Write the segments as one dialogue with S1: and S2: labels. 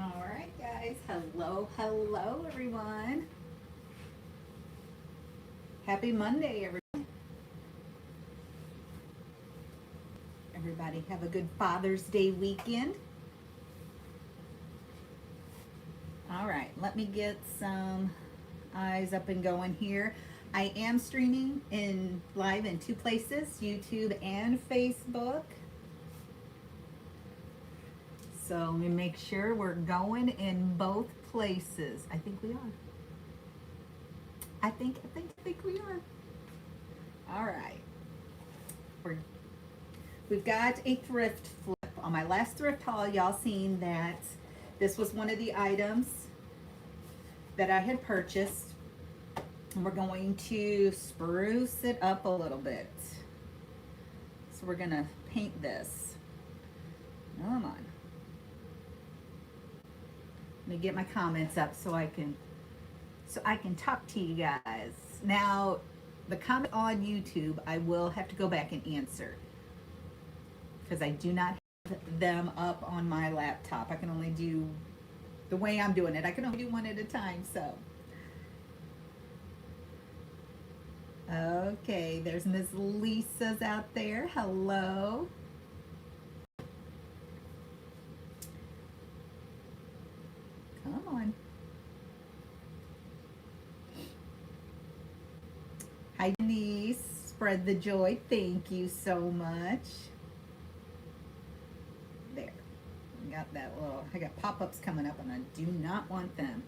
S1: All right, guys. Hello, hello, everyone. Happy Monday, everyone. Everybody have a good Father's Day weekend. All right, let me get some eyes up and going here. I am streaming in live in two places, YouTube and Facebook. So let me make sure we're going in both places. I think we are. I think we are. All right. We've got a thrift flip. On my last thrift haul, y'all seen that this was one of the items that I had purchased. And we're going to spruce it up a little bit. So we're gonna paint this. Come on. Let me get my comments up so I can talk to you guys. Now, the comment on YouTube, I will have to go back and answer because I do not have them up on my laptop. I can only do the way I'm doing it. I can only do one at a time, so. Okay, there's Miss Lisa's out there. Hello. Come on. Hi, Denise. Spread the joy. Thank you so much. There. Got that little, I got pop-ups coming up and I do not want them.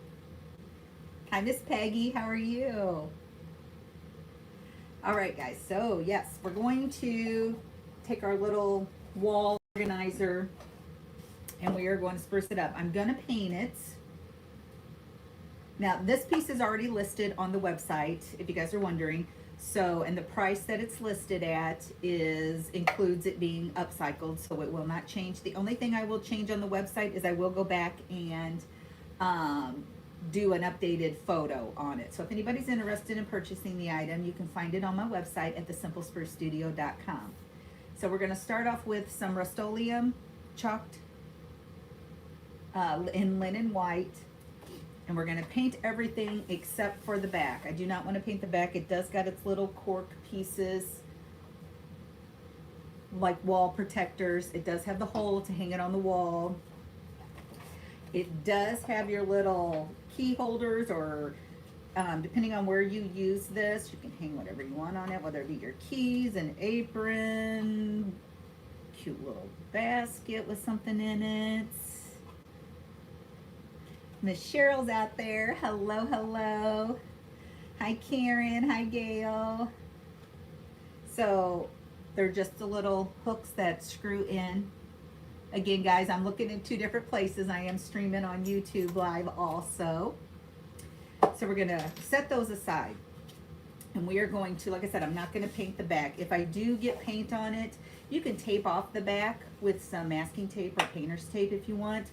S1: Hi, Miss Peggy. How are you? All right, guys. So, yes, we're going to take our little wall organizer and we are going to spruce it up. I'm going to paint it. Now, this piece is already listed on the website, if you guys are wondering. So, and the price that it's listed at includes it being upcycled, so it will not change. The only thing I will change on the website is I will go back and do an updated photo on it. So if anybody's interested in purchasing the item, you can find it on my website at thesimpleSpruceStudio.com. So we're going to start off with some Rust-Oleum chalked in linen white. And we're going to paint everything except for the back. I do not want to paint the back. It does got its little cork pieces, like wall protectors. It does have the hole to hang it on the wall. It does have your little key holders, or depending on where you use this, you can hang whatever you want on it, whether it be your keys, an apron, cute little basket with something in it. Miss Cheryl's out there. Hello, hello. Hi, Karen. Hi, Gail. So they're just the little hooks that screw in. Again, guys, I'm looking in two different places. I am streaming on YouTube Live also. So we're going to set those aside. And we are going to, like I said, I'm not going to paint the back. If I do get paint on it, you can tape off the back with some masking tape or painter's tape if you want.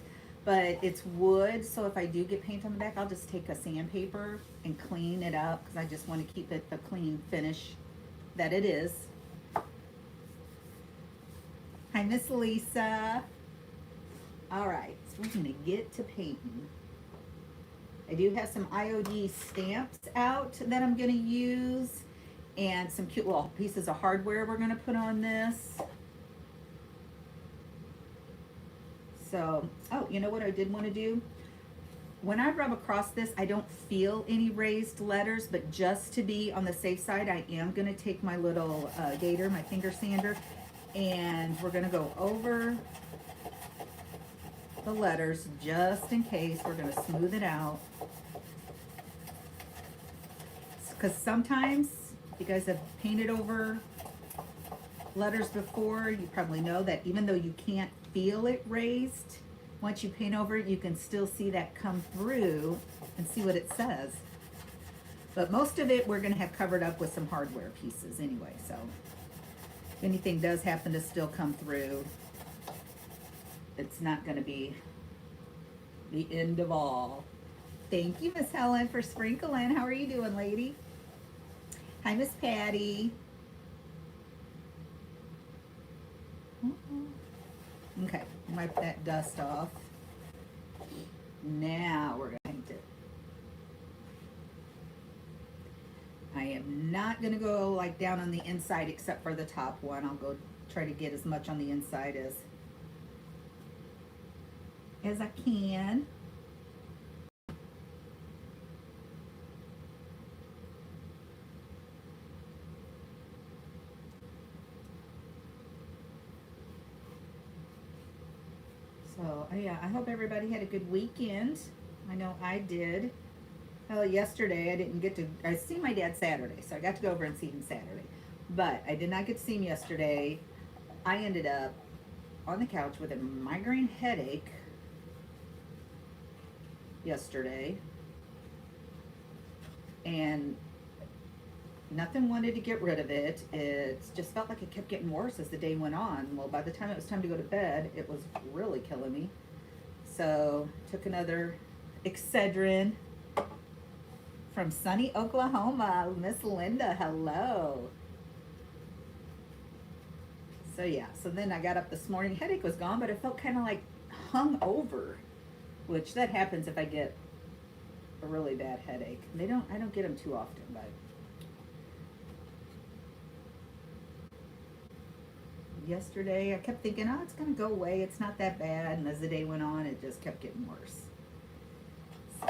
S1: But it's wood, so if I do get paint on the back, I'll just take a sandpaper and clean it up because I just want to keep it the clean finish that it is. Hi, Miss Lisa. All right, so we're going to get to painting. I do have some IOD stamps out that I'm going to use and some cute little pieces of hardware we're going to put on this. So, oh, you know what I did want to do? When I rub across this, I don't feel any raised letters, but just to be on the safe side, I am going to take my little gator, my finger sander, and we're going to go over the letters just in case. We're going to smooth it out. Because sometimes, if you guys have painted over letters before, you probably know that even though you can't feel it raised, once you paint over it, you can still see that come through and see what it says. But most of it we're going to have covered up with some hardware pieces anyway, so if anything does happen to still come through, it's not going to be the end of all. Thank you, Miss Helen, for sprinkling. How are you doing, lady? Hi, Miss Patty. Okay, wipe that dust off. Now we're gonna paint it. I am not gonna go like down on the inside except for the top one. I'll go try to get as much on the inside as I can. So yeah, I hope everybody had a good weekend. I know I did. Well, yesterday I didn't get to, I see my dad Saturday, so I got to go over and see him Saturday. But I did not get to see him yesterday. I ended up on the couch with a migraine headache yesterday. And nothing wanted to get rid of it. It just felt like it kept getting worse as the day went on. Well, by the time it was time to go to bed, it was really killing me. So took another Excedrin from sunny Oklahoma. Miss Linda, hello. So yeah, so then I got up this morning. Headache was gone, but it felt kind of like hung over, which that happens if I get a really bad headache. I don't get them too often, but yesterday I kept thinking, oh, it's gonna go away. It's not that bad. And as the day went on, it just kept getting worse. So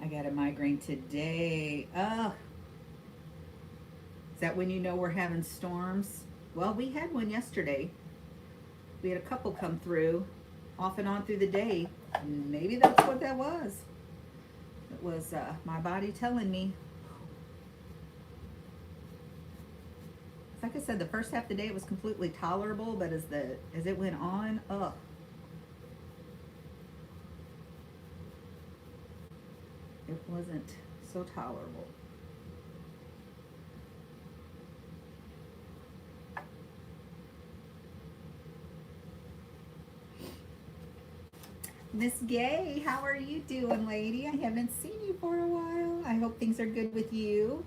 S1: I got a migraine today. Oh, is that when you know we're having storms? Well, we had one yesterday. We had a couple come through off and on through the day. Maybe that's what that was. It was my body telling me. Like I said, the first half of the day it was completely tolerable, but as it went on, ugh. It wasn't so tolerable. Miss Gay, how are you doing, lady? I haven't seen you for a while. I hope things are good with you.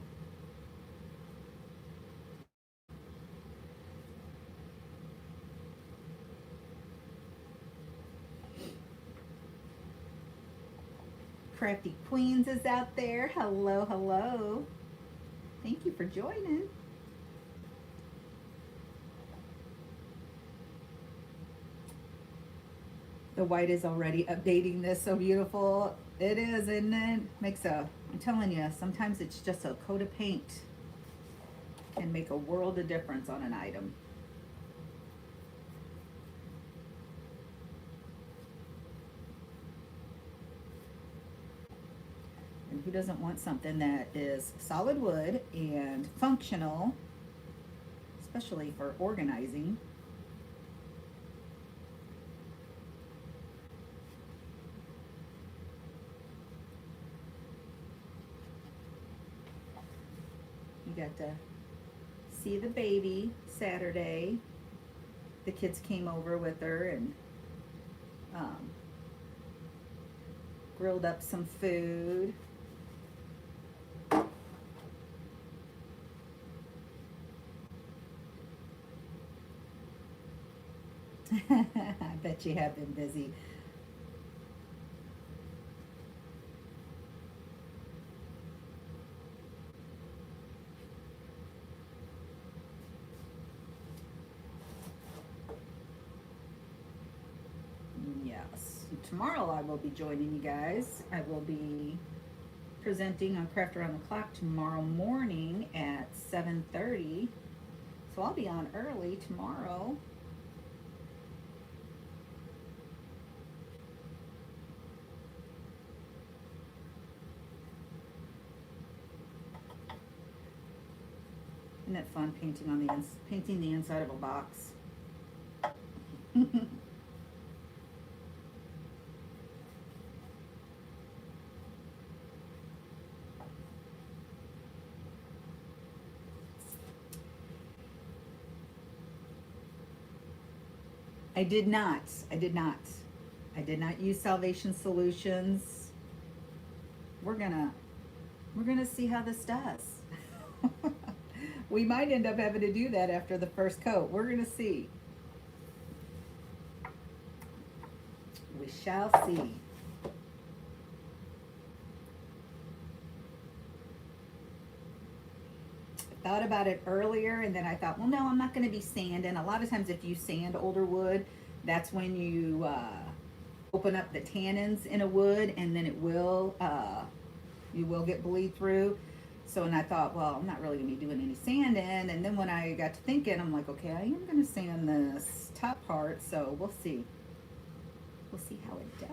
S1: Crafty Queens is out there. Hello, hello. Thank you for joining. The white is already updating this. So beautiful. It is, isn't it? I'm telling you, sometimes it's just a coat of paint can make a world of difference on an item. And who doesn't want something that is solid wood and functional, especially for organizing? You got to see the baby Saturday. The kids came over with her and grilled up some food. I bet you have been busy. Yes. Tomorrow I will be joining you guys. I will be presenting on Craft Around the Clock tomorrow morning at 7:30. So I'll be on early tomorrow. Isn't it fun painting the inside of a box? I did not. I did not. I did not use Salvation Solutions. We're gonna see how this does. We might end up having to do that after the first coat. We're going to see. We shall see. I thought about it earlier and then I thought, well, no, I'm not going to be sanding. A lot of times if you sand older wood, that's when you open up the tannins in a wood, and then you will get bleed through. So, and I thought, well, I'm not really going to be doing any sanding. And then when I got to thinking, I'm like, okay, I am going to sand this top part. So we'll see. We'll see how it does.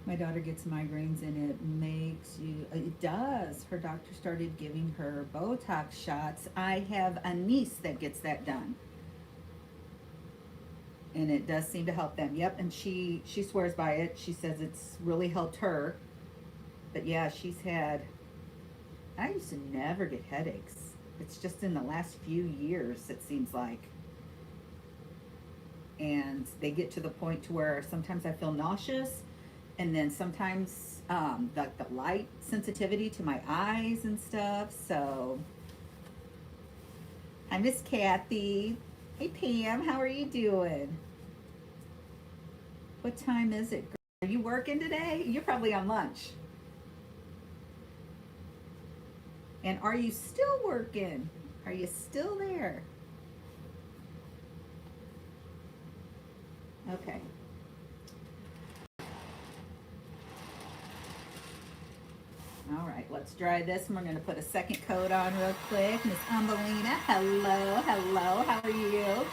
S1: My daughter gets migraines and it makes you, it does. Her doctor started giving her Botox shots. I have a niece that gets that done. And it does seem to help them. Yep, and she swears by it. She says it's really helped her. But yeah, she's had, I used to never get headaches. It's just in the last few years, it seems like. And they get to the point to where sometimes I feel nauseous, and then sometimes the light sensitivity to my eyes and stuff. So, hi, Miss Kathy. Hey, Pam, how are you doing? What time is it? Are you working today? You're probably on lunch. And are you still working? Are you still there? Okay. All right, let's dry this, and we're going to put a second coat on real quick. Miss Umbelina, hello, hello, how are you?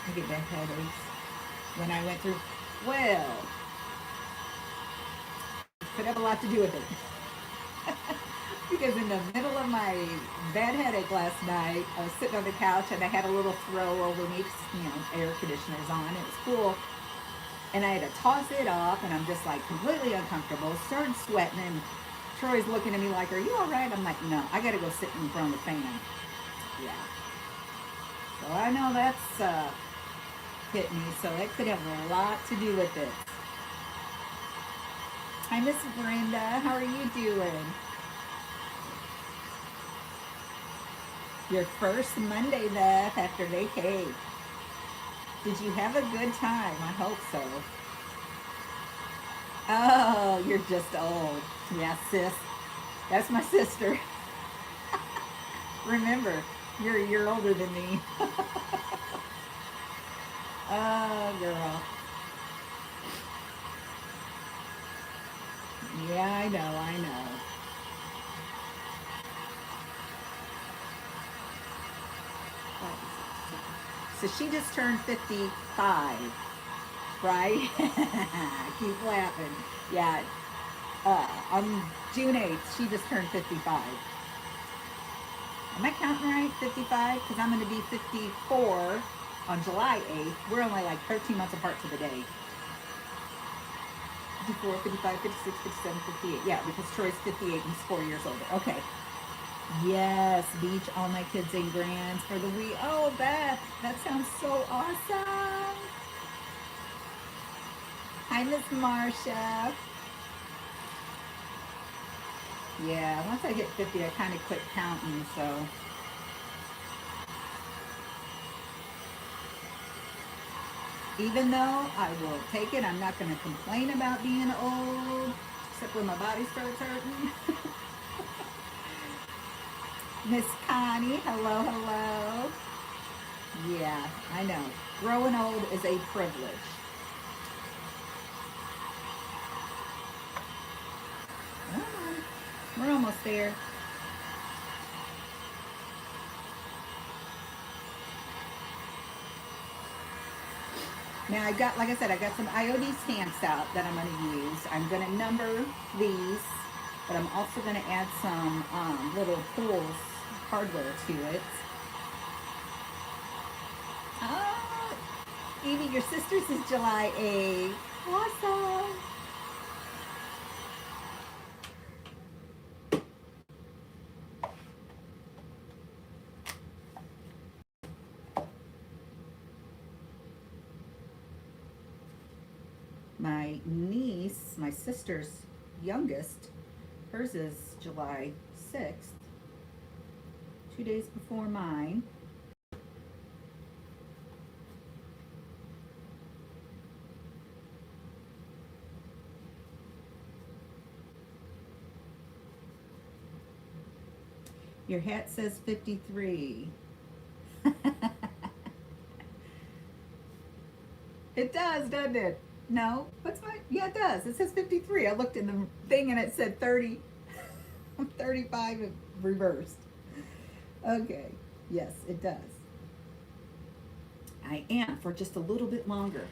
S1: I get bad headaches when I went through, well, could have a lot to do with it. Because in the middle of my bad headache last night, I was sitting on the couch and I had a little throw over me, air conditioners on. It was cool. And I had to toss it off, and I'm just like completely uncomfortable. Started sweating, and Troy's looking at me like, "Are you all right?" I'm like, "No, I got to go sit in front of the fan." Yeah. So I know that's hit me, so it could have a lot to do with it. Hi, Miss Brenda. How are you doing? Your first Monday, Beth, after vacay. Did you have a good time? I hope so. Oh, you're just old. Yeah, sis. That's my sister. Remember, you're a year older than me. Oh, girl. Yeah, I know, I know. So she just turned 55, right? Keep laughing. Yeah, on June 8th, she just turned 55. Am I counting right? 55? Because I'm going to be 54 on July 8th. We're only like 13 months apart to the day. 54, 55, 56, 57, 58. Yeah, because Troy's 58 and he's 4 years older. Okay. Yes, beach, all my kids and grands for the week. Oh, Beth, that sounds so awesome. Hi, Miss Marcia. Yeah, once I hit 50, I kind of quit counting, so. Even though I will take it, I'm not going to complain about being old, except when my body starts hurting. Miss Connie, hello, hello. Yeah, I know. Growing old is a privilege. Oh, we're almost there. Now I got, like I said, I got some IOD stamps out that I'm going to use. I'm going to number these, but I'm also going to add some little pulls hardware to it. Evie, your sister's is July 8th. Awesome. My niece, my sister's youngest, hers is July 6th, 2 days before mine. Your hat says 53. It does, doesn't it? No? What's my, yeah, it does. It says 53. I looked in the thing and it said 30. I'm 35 and reversed. Okay. Yes, it does. I am for just a little bit longer.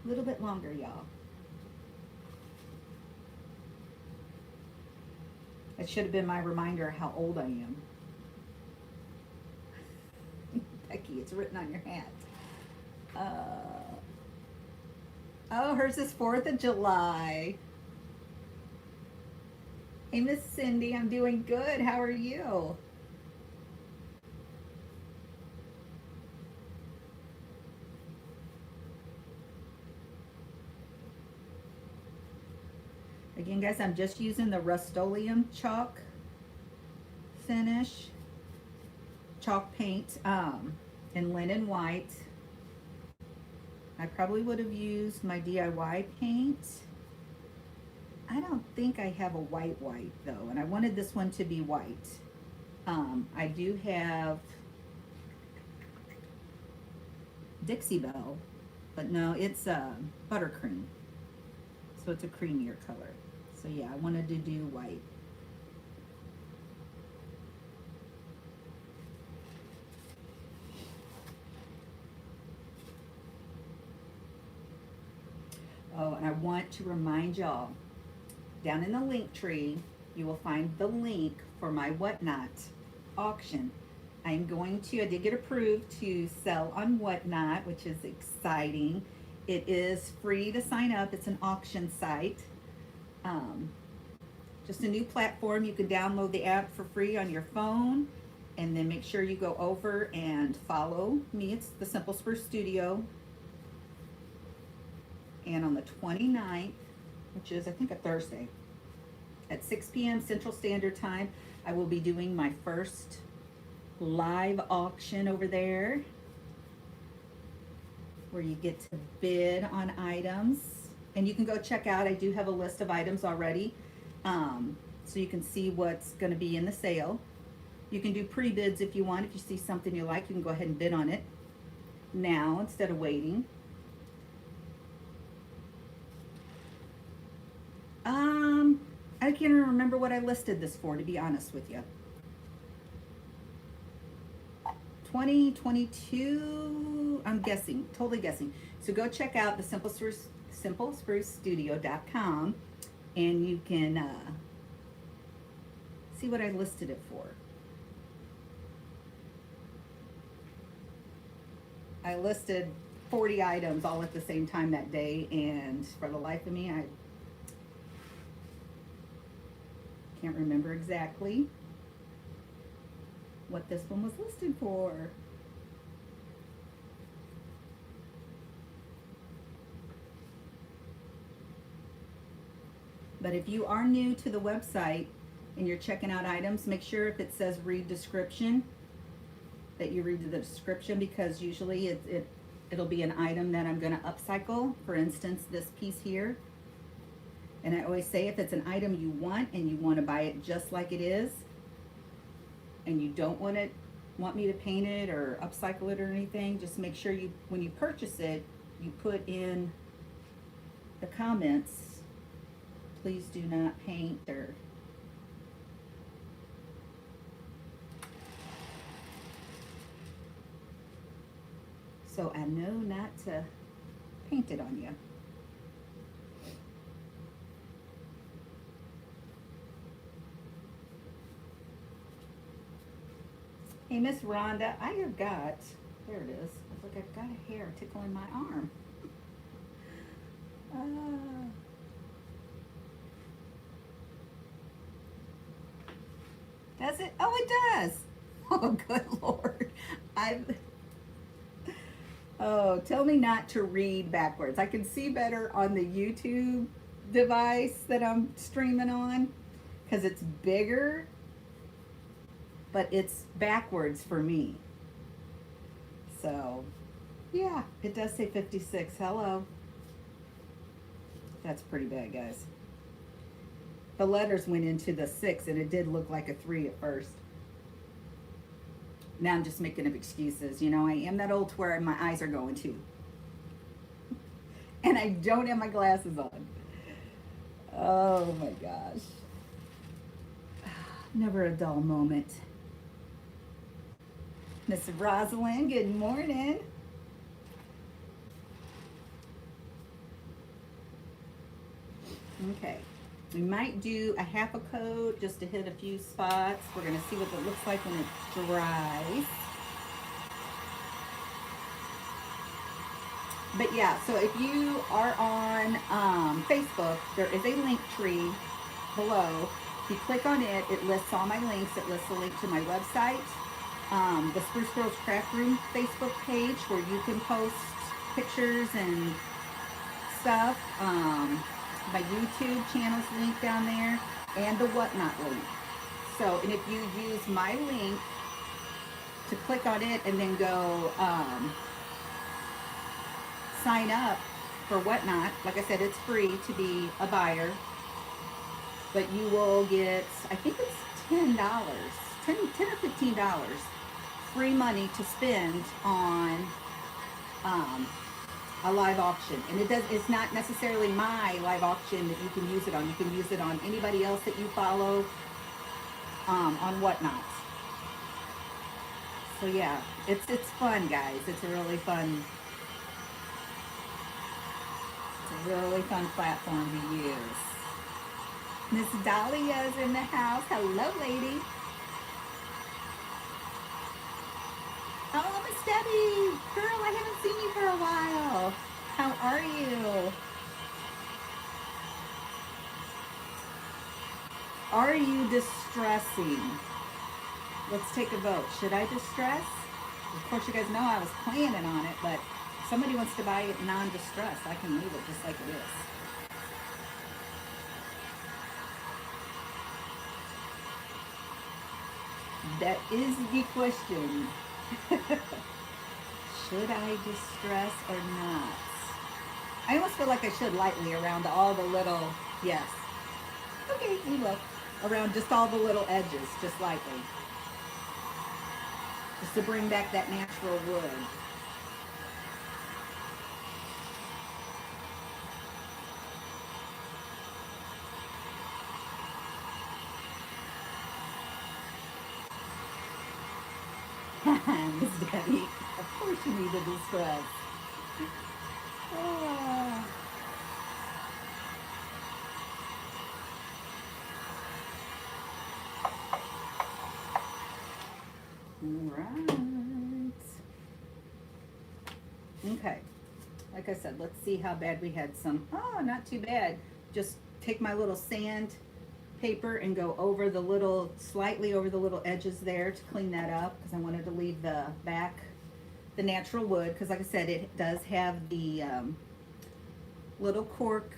S1: A little bit longer, y'all. It should have been my reminder how old I am. Becky, it's written on your hat. Oh, hers is 4th of July. Hey, Miss Cindy, I'm doing good. How are you? Again, guys, I'm just using the Rust-Oleum chalk finish, chalk paint in linen white. I probably would have used my DIY paint. I don't think I have a white though, and I wanted this one to be white. I do have Dixie Belle, but no, it's buttercream, so it's a creamier color. So yeah, I wanted to do white. Oh, and I want to remind y'all, down in the link tree, you will find the link for my Whatnot auction. I'm going to, I did get approved to sell on Whatnot, which is exciting. It is free to sign up. It's an auction site. Just a new platform. You can download the app for free on your phone, and then make sure you go over and follow me. It's the Simple Spruce Studio. And on the 29th, which is I think a Thursday, at 6 p.m. Central Standard Time, I will be doing my first live auction over there, where you get to bid on items. And you can go check out, I do have a list of items already, so you can see what's going to be in the sale. You can do pre-bids if you want. If you see something you like, you can go ahead and bid on it now instead of waiting. I can't even remember what I listed this for, to be honest with you. 2022, I'm guessing, totally guessing. So go check out the simplesprucestudio.com, and you can see what I listed it for. I listed 40 items all at the same time that day, and for the life of me, I can't remember exactly what this one was listed for. But if you are new to the website and you're checking out items, make sure if it says read description, that you read the description, because usually it'll be an item that I'm going to upcycle. For instance, this piece here. And I always say, if it's an item you want and you want to buy it just like it is, and you don't want me to paint it or upcycle it or anything, just make sure you, when you purchase it, you put in the comments, please do not paint, or so I know not to paint it on you. Hey, Miss Rhonda, I have got, there it is, Look, I've got a hair tickling my arm. Uh, does it? Oh, it does. Oh, good Lord. I've. Oh, tell me not to read backwards. I can see better on the YouTube device that I'm streaming on because it's bigger, but it's backwards for me. So, yeah, it does say 56. Hello. That's pretty bad, guys. The letters went into the 6 and it did look like a 3 at first. Now I'm just making up excuses. You know, I am that old to where my eyes are going too. And I don't have my glasses on. Oh my gosh. Never a dull moment. Miss Rosalind, good morning. Okay. We might do a half a coat just to hit a few spots. We're going to see what it looks like when it dries. But yeah, so if you are on Facebook, there is a link tree below. If you click on it, it lists all my links. It lists a link to my website, the Spruce Girls Craft Room Facebook page where you can post pictures and stuff. My YouTube channel's link down there, and the Whatnot link. So, and if you use my link to click on it and then go sign up for Whatnot, like I said, it's free to be a buyer, but you will get, I think it's $10, $10 or $15 free money to spend on a live auction. And it's not necessarily my live auction that you can use it on. You can use it on anybody else that you follow on Whatnot. So yeah, it's fun, guys. It's a really fun platform to use. Miss Dahlia's in the house. Hello, lady. Oh, Miss Debbie. Girl, I haven't seen you for a while. How are you? Are you distressing? Let's take a vote. Should I distress? Of course, you guys know I was planning on it, but if somebody wants to buy it non-distress, I can leave it just like it is. That is the question. Should I distress or not? I almost feel like I should lightly around all the little, yes. Okay, we will. Around just all the little edges, just lightly. Just to bring back that natural wood. Miss Debbie, of course you need to distress. Oh. Right. Okay. Like I said, let's see how bad we had some. Oh, not too bad. Just take my little sand paper and go over the little, slightly over the little edges there to clean that up because I wanted to leave the back, the natural wood, because like I said, it does have the little cork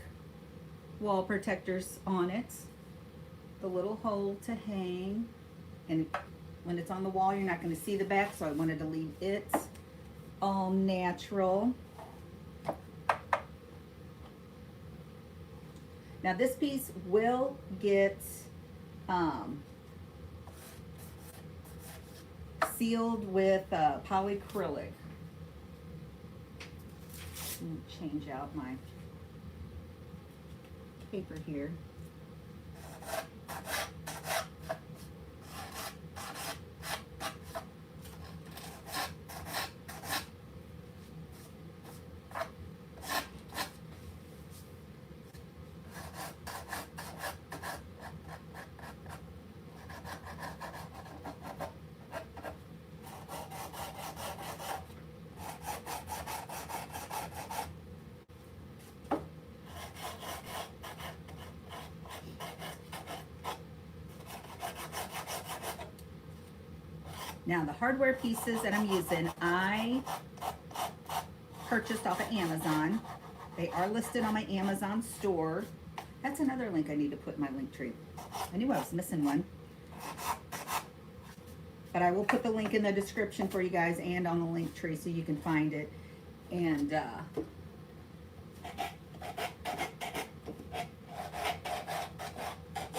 S1: wall protectors on it, the little hole to hang, and when it's on the wall you're not going to see the back, so I wanted to leave it all natural. Now this piece will get sealed with polyacrylic. Let me change out my paper here. Now the hardware pieces that I'm using, I purchased off of Amazon. They are listed on my Amazon store. That's another link I need to put in my link tree. I knew I was missing one. But I will put the link in the description for you guys and on the link tree so you can find it. And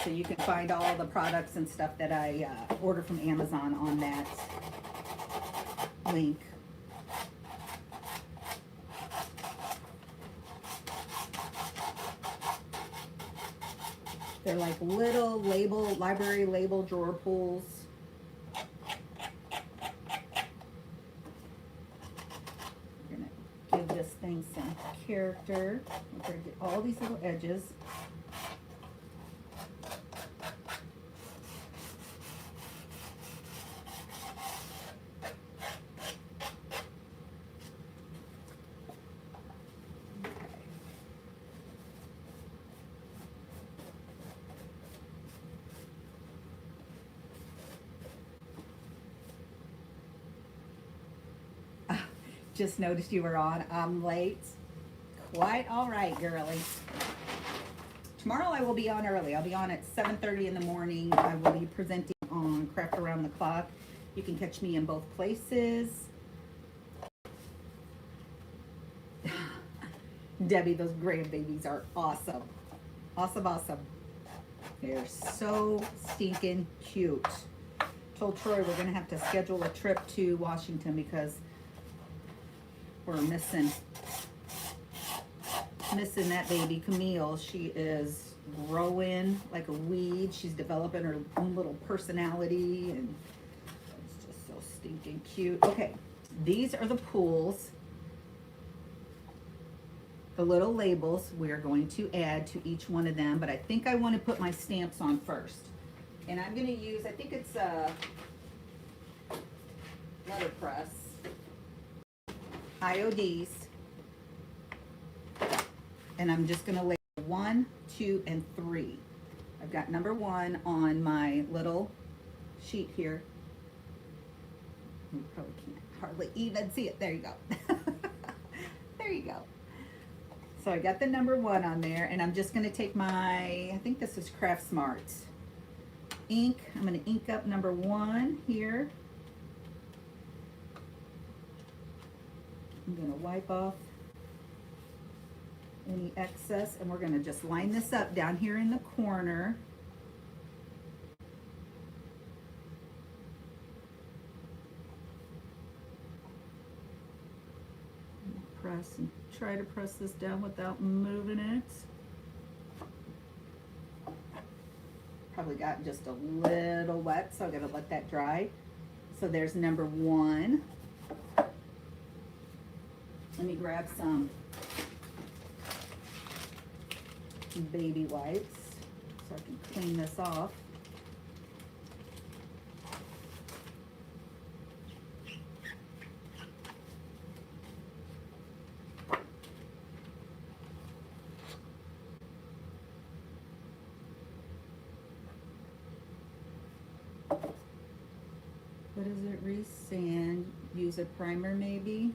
S1: so you can find all the products and stuff that I order from Amazon on that link. They're like little library label drawer pulls. We're gonna give this thing some character. We're gonna get all these little edges. Just noticed you were on. I'm late. Quite all right, girly. Tomorrow I will be on early. I'll be on at 7:30 in the morning. I will be presenting on Craft Around the Clock. You can catch me in both places. Debbie, those grandbabies are awesome. Awesome, awesome. They're so stinking cute. Told Troy we're going to have to schedule a trip to Washington because we're missing that baby Camille. She is growing like a weed. She's developing her own little personality and it's just so stinking cute. Okay, these are the pools, the little labels we're going to add to each one of them, but I think I want to put my stamps on first. And I'm going to use, I think it's a letterpress. IODs, and I'm just going to lay 1, 2, and 3. I've got number 1 on my little sheet here. You probably can't hardly even see it. There you go. There you go. So I got the number 1 on there, and I'm just going to take my, I think this is Craft Smart ink. I'm going to ink up number 1 here. I'm going to wipe off any excess, and we're going to just line this up down here in the corner. Press and try to press this down without moving it. Probably got just a little wet, so I'm going to let that dry. So there's number 1. Let me grab some baby wipes so I can clean this off. What is it? Resand. Use a primer maybe.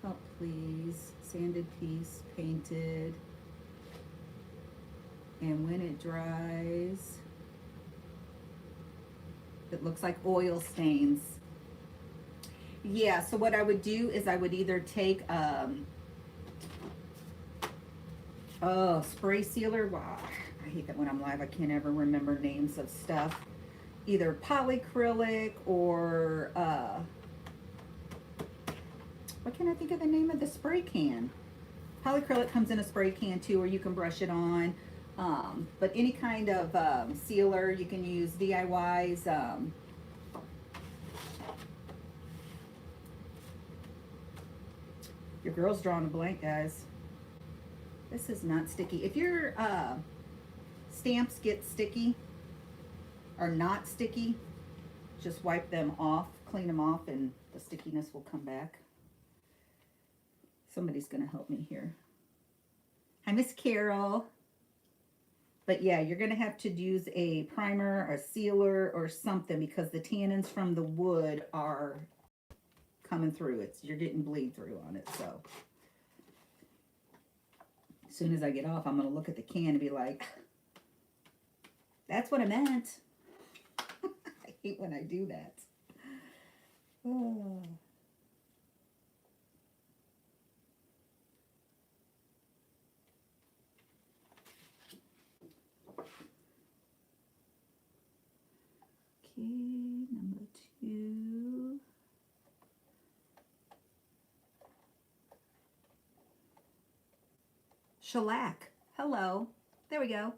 S1: Oh, please. Sanded piece, painted. And when it dries, it looks like oil stains. Yeah, so what I would do is I would either take spray sealer. Wow, I hate that when I'm live I can't ever remember names of stuff. Either polyacrylic or what can I think of the name of the spray can? Polyacrylic comes in a spray can too, or you can brush it on. But any kind of sealer, you can use DIYs. Your girl's drawing a blank, guys. This is not sticky. If your stamps get sticky or not sticky, just wipe them off, clean them off, and the stickiness will come back. Somebody's going to help me here. Hi, Miss Carol. But yeah, you're going to have to use a primer, a sealer, or something because the tannins from the wood are coming through. You're getting bleed through on it. So as soon as I get off, I'm going to look at the can and be like, that's what I meant. I hate when I do that. Oh. Okay, number 2. Shellac. Hello. There we go.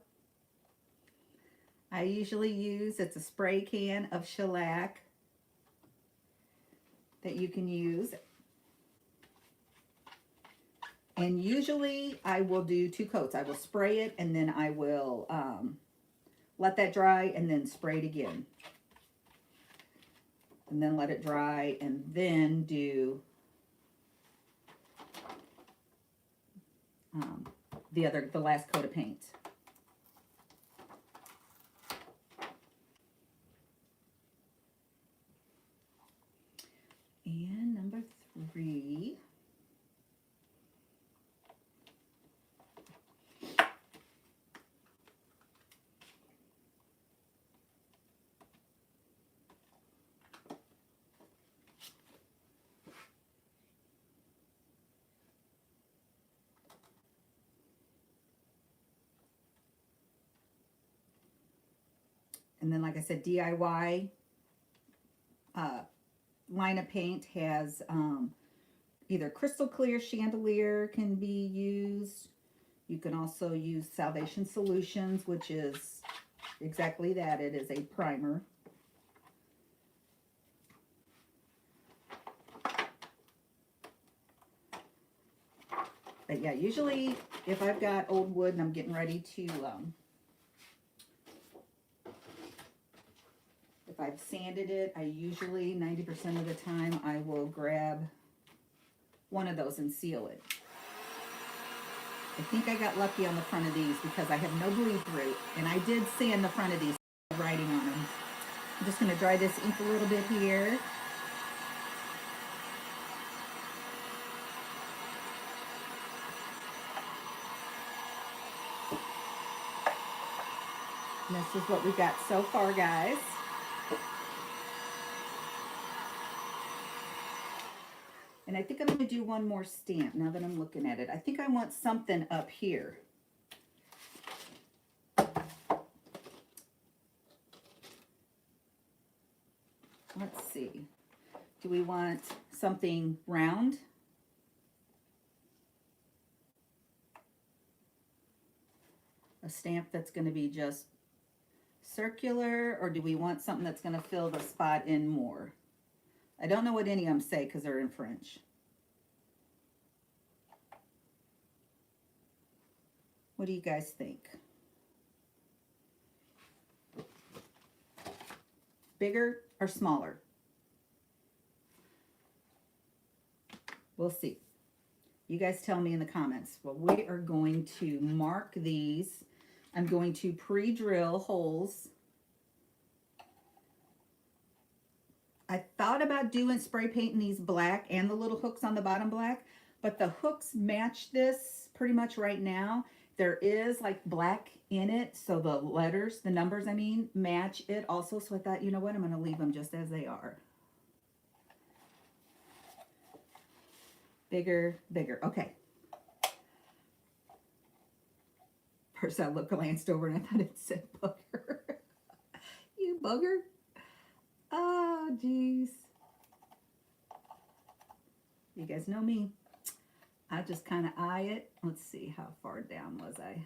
S1: I usually use, it's a spray can of shellac that you can use. And usually I will do 2 coats. I will spray it and then I will let that dry and then spray it again. And then let it dry and then do the last coat of paint. And number 3. And then, like I said, DIY line of paint has either crystal clear chandelier can be used. You can also use Salvation Solutions, which is exactly that. It is a primer. But yeah, usually if I've got old wood and I'm getting ready to, if I've sanded it, I usually 90% of the time I will grab one of those and seal it. I think I got lucky on the front of these because I have no bleed through, and I did sand the front of these writing on them. I'm just going to dry this ink a little bit here. And this is what we've got so far, guys. And I think I'm going to do one more stamp now that I'm looking at it. I think I want something up here. Let's see. Do we want something round? A stamp that's going to be just circular, or do we want something that's going to fill the spot in more? I don't know what any of them say because they're in French. What do you guys think? Bigger or smaller? We'll see. You guys tell me in the comments. Well, we are going to mark these. I'm going to pre-drill holes. I thought about doing spray painting these black and the little hooks on the bottom black, but the hooks match this pretty much right now. There is like black in it, so the letters, the numbers I mean, match it also. So I thought, you know what, I'm going to leave them just as they are. Bigger, bigger. Okay. First I glanced over and I thought it said booger. You bugger. Oh, geez. You guys know me. I just kind of eye it. Let's see, how far down was I?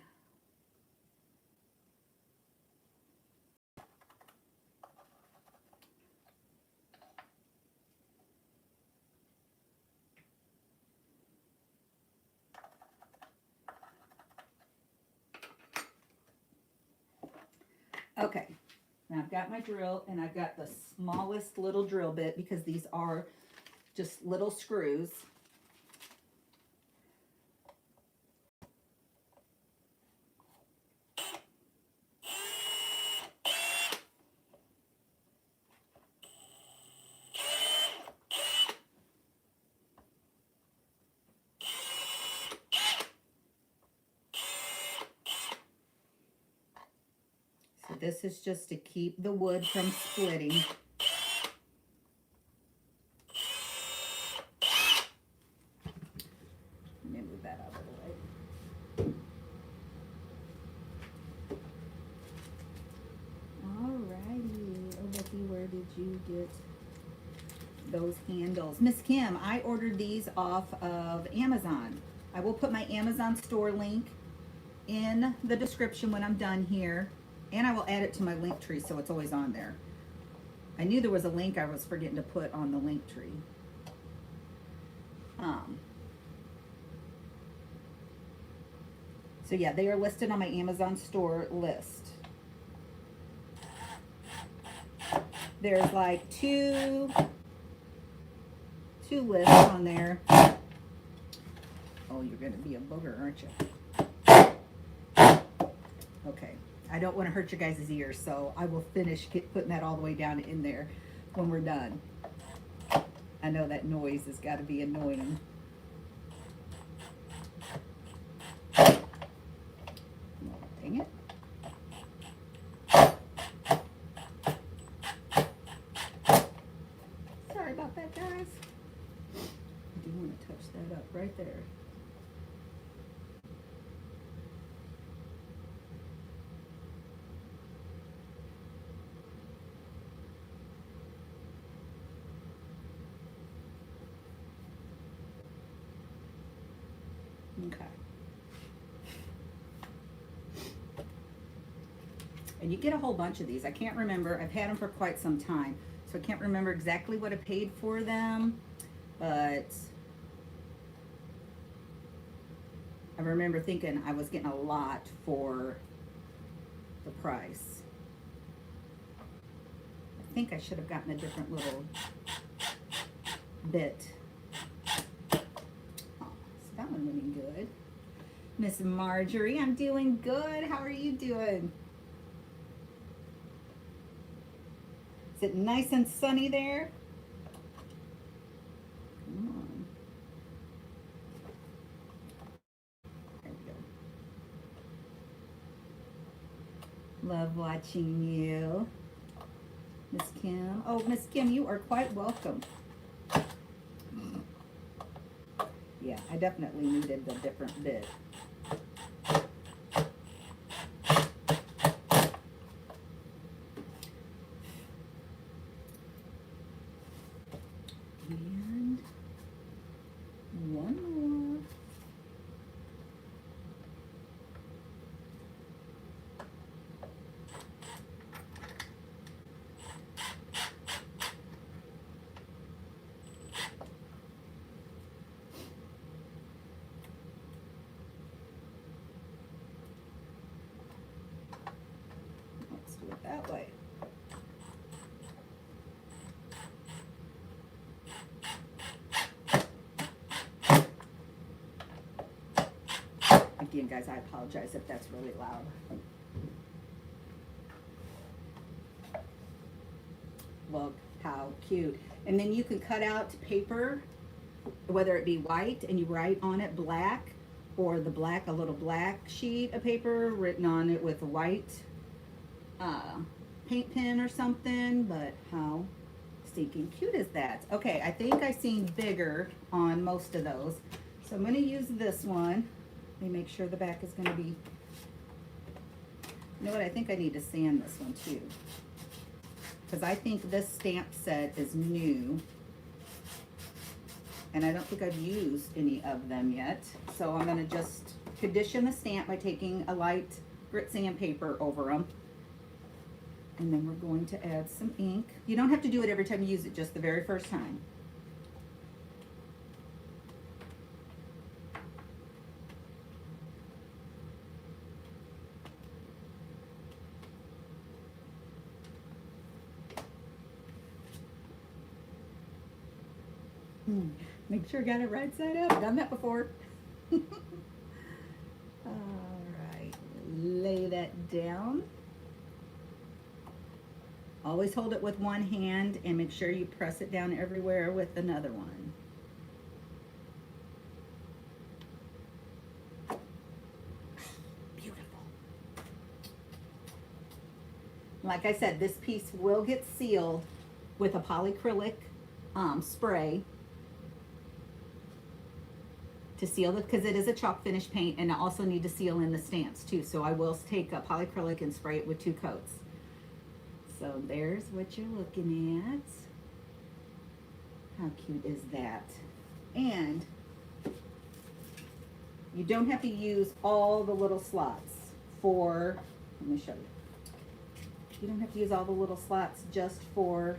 S1: Okay, now I've got my drill and I've got the smallest little drill bit because these are just little screws. This is just to keep the wood from splitting. Let me move that out of the way. Alrighty. Oh, Becky, where did you get those handles? Miss Kim, I ordered these off of Amazon. I will put my Amazon store link in the description when I'm done here, and I will add it to my link tree so it's always on there. I knew there was a link I was forgetting to put on the link tree. So yeah, they are listed on my Amazon store list. There's like two lists on there. Oh, you're gonna be a booger, aren't you? Okay, I don't want to hurt your guys' ears, so I will finish putting that all the way down in there when we're done. I know that noise has got to be annoying. Oh, dang it. Sorry about that, guys. I do want to touch that up right there. Okay. And you get a whole bunch of these. I can't remember. I've had them for quite some time, so I can't remember exactly what I paid for them, but I remember thinking I was getting a lot for the price. I think I should have gotten a different little bit. So that one looking good. Miss Marjorie, I'm doing good. How are you doing? Is it nice and sunny there? Come on. There we go. Love watching you. Miss Kim. Oh, Miss Kim, you are quite welcome. Yeah, I definitely needed the different bit. And one more. Let's do it that way. Again, guys, I apologize if that's really loud. Look how cute. And then you can cut out paper, whether it be white and you write on it black, or the black, a little black sheet of paper written on it with a white paint pen or something. But how stinking cute is that? Okay, I think I've seen bigger on most of those. So I'm going to use this one. Let me make sure the back is going to be, you know what, I think I need to sand this one too, because I think this stamp set is new, and I don't think I've used any of them yet. So I'm going to just condition the stamp by taking a light grit sandpaper over them, and then we're going to add some ink. You don't have to do it every time you use it, just the very first time. Make sure I got it right side up. Done that before. All right, lay that down. Always hold it with one hand and make sure you press it down everywhere with another one. Beautiful. Like I said, this piece will get sealed with a polyacrylic spray to seal it, because it is a chalk finish paint, and I also need to seal in the stamps too. So I will take a polyacrylic and spray it with 2 coats. So there's what you're looking at. How cute is that? And you don't have to use all the little slots for, let me show you. You don't have to use all the little slots just for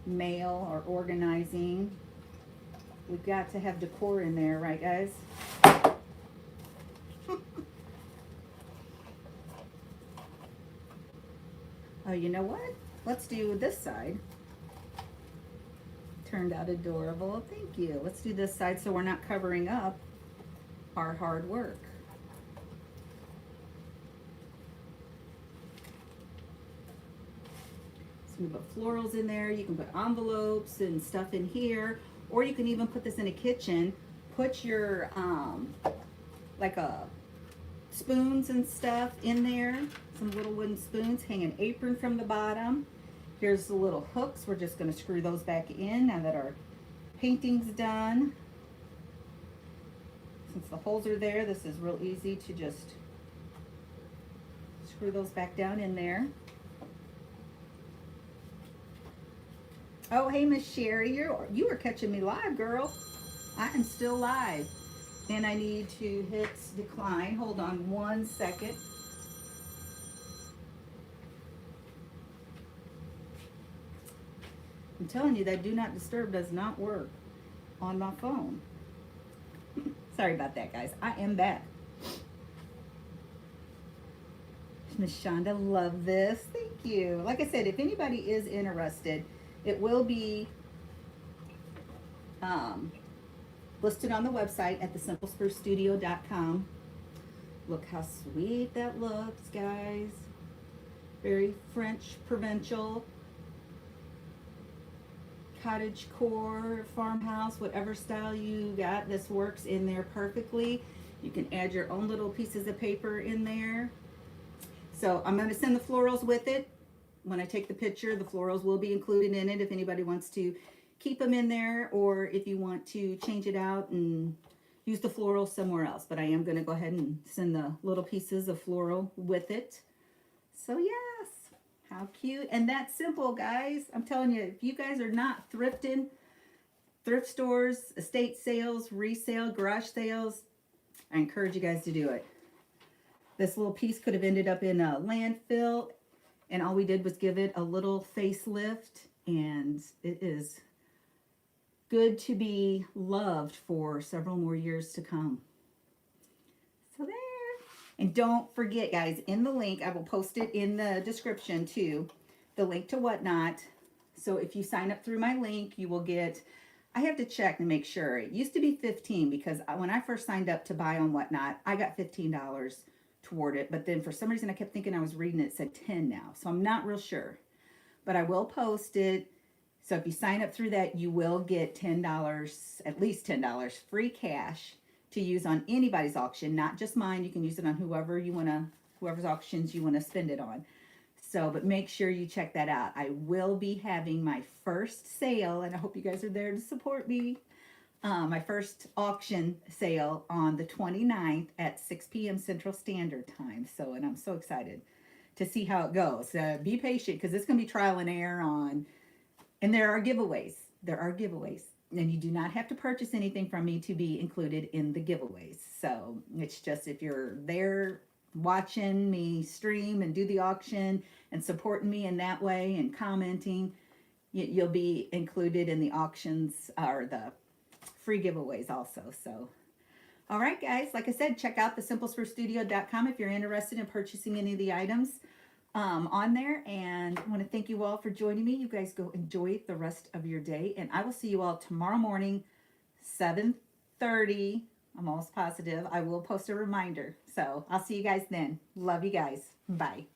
S1: mail or organizing. We've got to have decor in there, right guys? Oh, you know what? Let's do this side. Turned out adorable. Thank you. Let's do this side so we're not covering up our hard work. So we put florals in there. You can put envelopes and stuff in here, or you can even put this in a kitchen. Put your like spoons and stuff in there, some little wooden spoons. Hang an apron from the bottom. Here's the little hooks. We're just going to screw those back in now that our painting's done. Since the holes are there, this is real easy to just screw those back down in there. Oh, hey, Miss Sherry, you are catching me live, girl. I am still live. And I need to hit decline. Hold on 1 second. I'm telling you that do not disturb does not work on my phone. Sorry about that, guys. I am back. Miss Shonda, love this. Thank you. Like I said, if anybody is interested, it will be listed on the website at thesimplesprucestudio.com. Look how sweet that looks, guys. Very French, provincial, cottage core, farmhouse, whatever style you got. This works in there perfectly. You can add your own little pieces of paper in there. So I'm going to send the florals with it. When I take the picture, the florals will be included in it if anybody wants to keep them in there, or if you want to change it out and use the floral somewhere else. But I am going to go ahead and send the little pieces of floral with it. So yes, how cute. And that's simple, guys. I'm telling you, if you guys are not thrifting, thrift stores, estate sales, resale, garage sales, I encourage you guys to do it. This little piece could have ended up in a landfill, and all we did was give it a little facelift, and it is good to be loved for several more years to come. So there. And don't forget, guys, in the link, I will post it in the description too, the link to Whatnot. So if you sign up through my link, you will get, I have to check and make sure. It used to be $15 because when I first signed up to buy on Whatnot, I got $15 toward it. But then for some reason, I kept thinking I was reading it said 10 now. So I'm not real sure. But I will post it. So if you sign up through that, you will get $10, at least $10 free cash to use on anybody's auction, not just mine. You can use it on whoever you want to, whoever's auctions you want to spend it on. So, but make sure you check that out. I will be having my first sale, and I hope you guys are there to support me. My first auction sale on the 29th at 6 p.m. Central Standard Time. So, and I'm so excited to see how it goes. Be patient, because it's going to be trial and error on. And there are giveaways. There are giveaways. And you do not have to purchase anything from me to be included in the giveaways. So it's just if you're there watching me stream and do the auction and supporting me in that way and commenting, you'll be included in the auctions or the free giveaways also. So, all right, guys. Like I said, check out thesimplesprucestudio.com if you're interested in purchasing any of the items on there. And I want to thank you all for joining me. You guys go enjoy the rest of your day, and I will see you all tomorrow morning, 7:30. I'm almost positive I will post a reminder. So I'll see you guys then. Love you guys. Bye.